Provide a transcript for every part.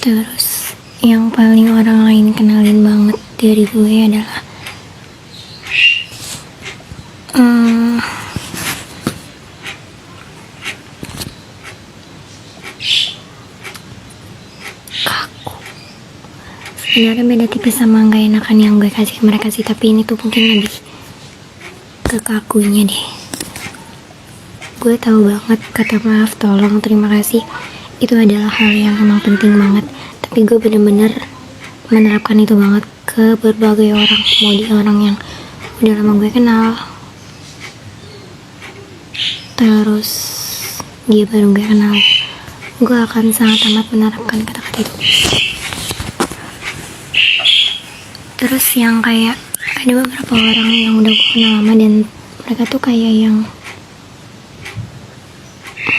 Terus yang paling orang lain kenalin banget dari gue adalah kaku. Sebenarnya beda tipis sama gak enakan yang gue kasih ke mereka sih, tapi ini tuh mungkin lebih ke kakunya deh. Gue tahu banget kata maaf, tolong, terima kasih itu adalah hal yang emang penting banget, tapi gue bener-bener menerapkan itu banget ke berbagai orang, mau di orang yang udah lama gue kenal, terus dia baru gue kenal, gue akan sangat amat menerapkan kata-kata itu. Terus yang kayak ada beberapa orang yang udah gue kenal lama dan mereka tuh kayak yang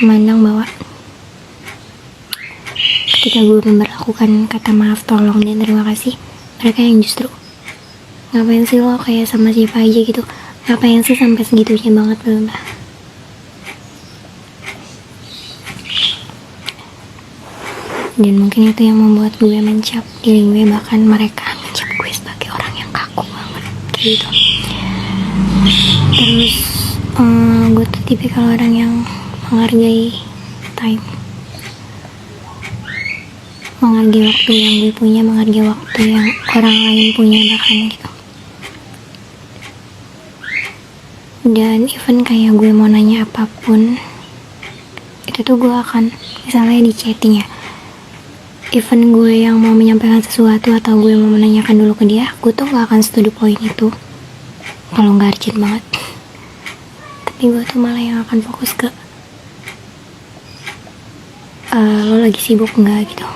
memandang bahwa ketika gue memperlakukan kata maaf, tolong, dan terima kasih, mereka yang justru ngapain sih lo kayak sama siapa aja gitu, ngapain sih sampai segitunya banget lo. Dan mungkin itu yang membuat gue mencap diri gue, bahkan mereka mencap gue sebagai orang yang kaku banget gitu. Terus gue tuh tipikal orang yang menghargai time, menghargai waktu yang gue punya, menghargai waktu yang orang lain punya bahkan gitu. Dan even kayak gue mau nanya apapun itu tuh gue akan, misalnya di chatting ya, even gue yang mau menyampaikan sesuatu atau gue mau menanyakan dulu ke dia, gue tuh gak akan studi poin itu kalau gak urgent banget. Tapi gue tuh malah yang akan fokus ke lo lagi sibuk gak gitu.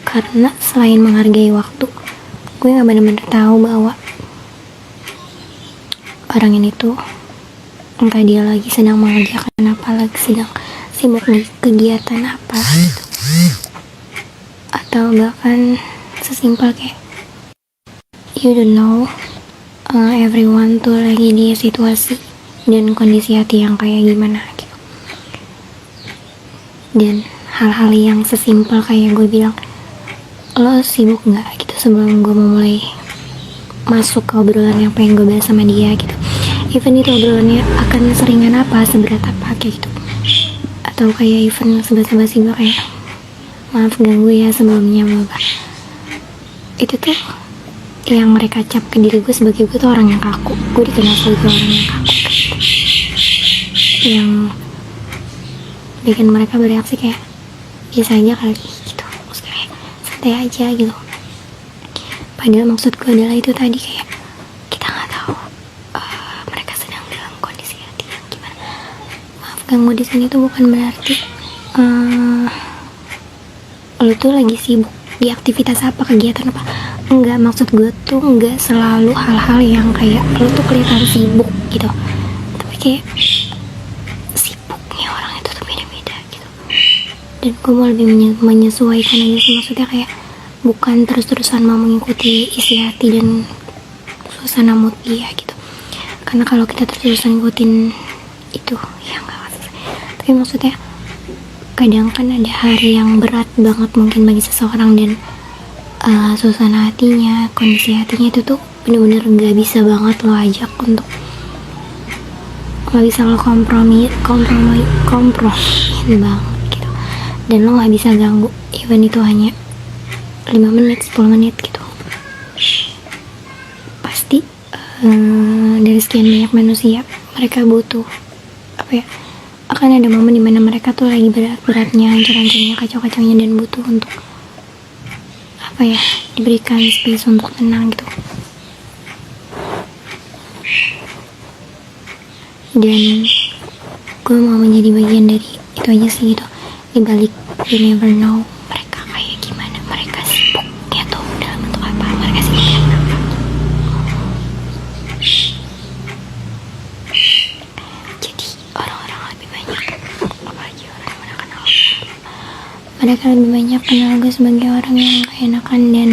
Karena selain menghargai waktu, gue gak bener-bener tahu bahwa orang ini tuh entah dia lagi sedang mengerjakan apa, lagi sedang sibuk di kegiatan apa gitu, atau bahkan sesimpel kayak you don't know, everyone tuh lagi di situasi dan kondisi hati yang kayak gimana gitu. Dan hal-hal yang sesimpel kayak gue bilang lo sibuk gak gitu sebelum gue mau mulai masuk ke obrolan yang pengen gue bahas sama dia gitu, even itu obrolannya akan seringan apa, seberat apa kayak gitu. Atau kayak even sebasa-basi gue kayak maaf ganggu ya sebelumnya bapak. Itu tuh yang mereka cap ke diri gue sebagai gue tuh orang yang kaku. Gue dikenal sebagai orang yang kaku yang bikin mereka bereaksi kayak biasa aja kali gitu, terus kayak santai aja gitu. Padahal maksud gue adalah itu tadi, kayak kita nggak tahu mereka sedang dalam kondisi hati yang gimana. Maaf ganggu di sini tuh bukan berarti lo tuh lagi sibuk di aktivitas apa, kegiatan apa. Enggak, maksud gue tuh enggak selalu hal-hal yang kayak lo tuh kelihatan sibuk gitu, tapi kayak sibuknya orang itu tuh beda-beda gitu. Dan gue mau lebih menyesuaikan aja sih, maksudnya kayak bukan terus-terusan mau mengikuti isi hati dan suasana mood dia gitu. Karena kalau kita terus-terusan ngikutin itu ya nggak selesai. Tapi maksudnya kadang kan ada hari yang berat banget mungkin bagi seseorang, dan suasana hatinya, kondisi hatinya itu tuh bener-bener nggak bisa banget lo ajak untuk, nggak bisa lo kompromi banget gitu. Dan lo nggak bisa ganggu, even itu hanya 5 menit, 10 menit gitu. Pasti dari sekian banyak manusia, mereka butuh apa ya, akan ada momen dimana mereka tuh lagi berat-beratnya, hancur-hancurnya, kacau-kacaunya, dan butuh untuk apa ya, diberikan space untuk tenang gitu. Dan gue mau menjadi bagian dari itu aja sih gitu. Dibalik you never know mereka kayak gimana, mereka sibuknya tuh dalam bentuk apa, mereka sibuknya apa. Jadi orang-orang lebih banyak, apalagi orang yang mana kenal, mereka lebih banyak kenal gue sebagai orang yang gak enakan dan